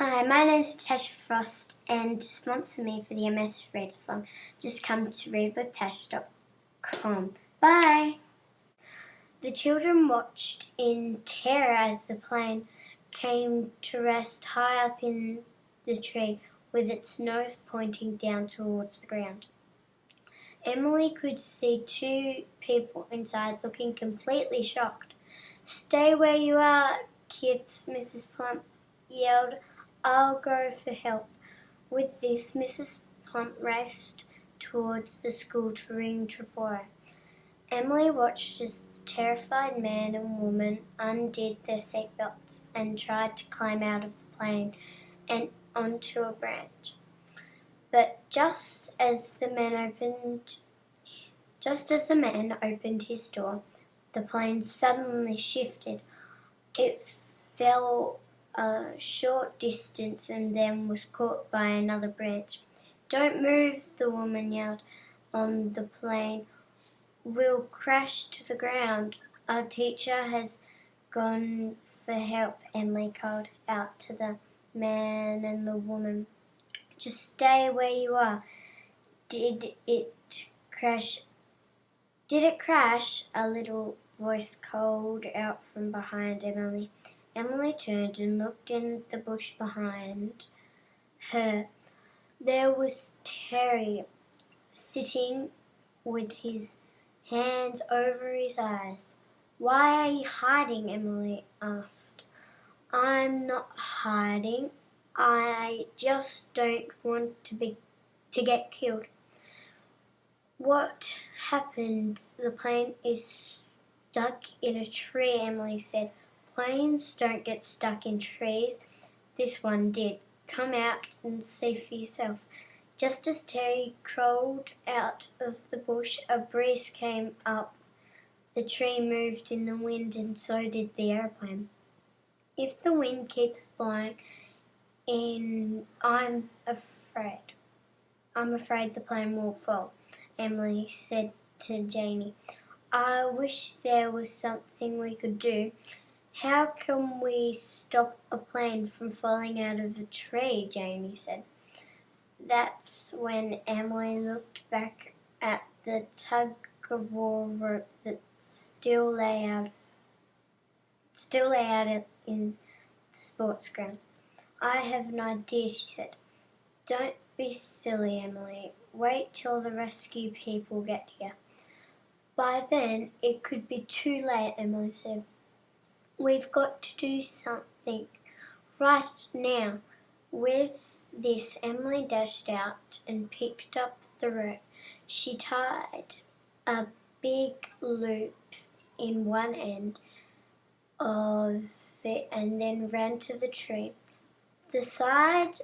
Hi, my name's Tash Frost, and to sponsor me for the MS Readathon, just come to readwithtash.com. Bye! The children watched in terror as the plane came to rest high up in the tree with its nose pointing down towards the ground. Emily could see two people inside looking completely shocked. "Stay where you are, kids," Mrs. Plump yelled. "I'll go for help." With this, Mrs. Plump raced towards the school to ring Tripura. Emily watched as the terrified man and woman undid their seatbelts and tried to climb out of the plane and onto a branch. But just as the man opened his door, the plane suddenly shifted. It fell a short distance and then was caught by another branch. "Don't move," the woman yelled on the plane. "We'll crash to the ground." "Our teacher has gone for help," Emily called out to the man and the woman. "Just stay where you are." Did it crash?" A little voice called out from behind Emily. Emily turned and looked in the bush behind her. There was Terry, sitting with his hands over his eyes. "Why are you hiding?" Emily asked. "I'm not hiding. I just don't want to get killed." "What happened?" "The plane is stuck in a tree," Emily said. "Planes don't get stuck in trees. This one did. Come out and see for yourself." Just as Terry crawled out of the bush, a breeze came up. The tree moved in the wind, and so did the airplane. "If the wind keeps blowing in, I'm afraid the plane will fall," Emily said to Janie. "I wish there was something we could do." "How can we stop a plane from falling out of a tree?" Janie said. That's when Emily looked back at the tug-of-war rope that still lay out in the sports ground. "I have an idea," she said. "Don't be silly, Emily. Wait till the rescue people get here." "By then it could be too late," Emily said. "We've got to do something right now." With this, Emily dashed out and picked up the rope. She tied a big loop in one end of it and then ran to the tree, the side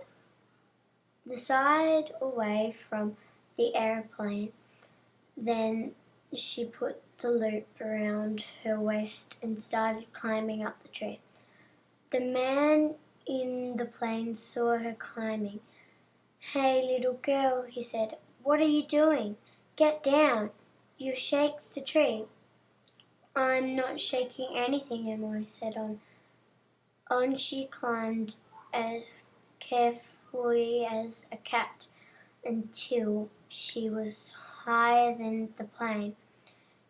away from the airplane. Then she put the loop around her waist and started climbing up the tree. The man in the plane saw her climbing. "Hey, little girl," he said. "What are you doing? Get down. You'll shake the tree." "I'm not shaking anything," Emily said. On she climbed as carefully as a cat until she was higher than the plane.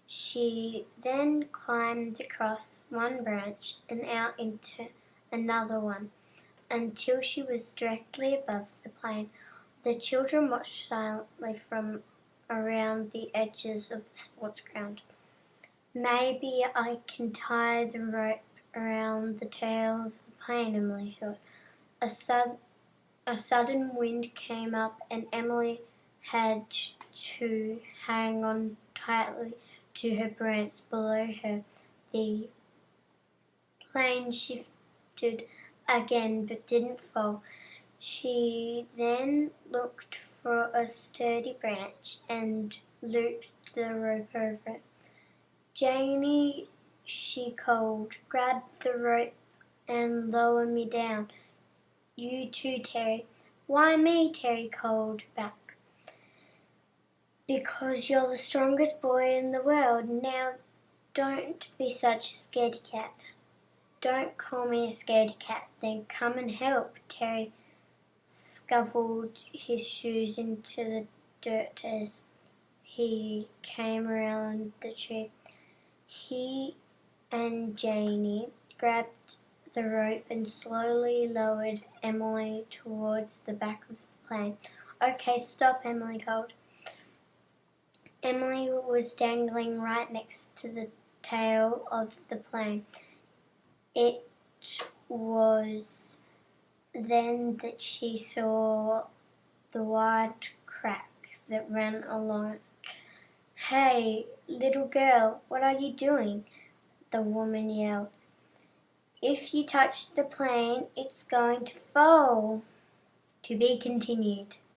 She then climbed across one branch and out into another one until she was directly above the plane. The children watched silently from around the edges of the sports ground. "Maybe I can tie the rope around the tail of the plane," Emily thought. A sudden wind came up and Emily had to hang on tightly to her branch below her. The plane shifted again but didn't fall. She then looked for a sturdy branch and looped the rope over it. "Janie," she called, "grab the rope and lower me down." "You too, Terry." "Why me?" Terry called back. "Because you're the strongest boy in the world. Now don't be such a scaredy cat." Don't call me a scaredy cat, then come and help. Terry scuffled his shoes into the dirt as he came around the tree. He and Janie grabbed the rope and slowly lowered Emily towards the back of the plane. Okay, stop, Emily called. Emily was dangling right next to the tail of the plane. It was then that she saw the wide crack that ran along it. Hey, little girl, what are you doing? The woman yelled. If you touch the plane, it's going to fall. To be continued.